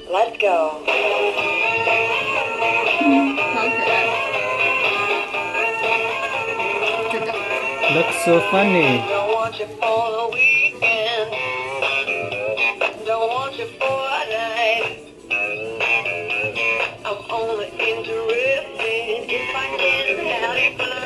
Let go. Looks so funny. Don't want you for the weekend. Don't want you for a night. I'm only interested if I can have it.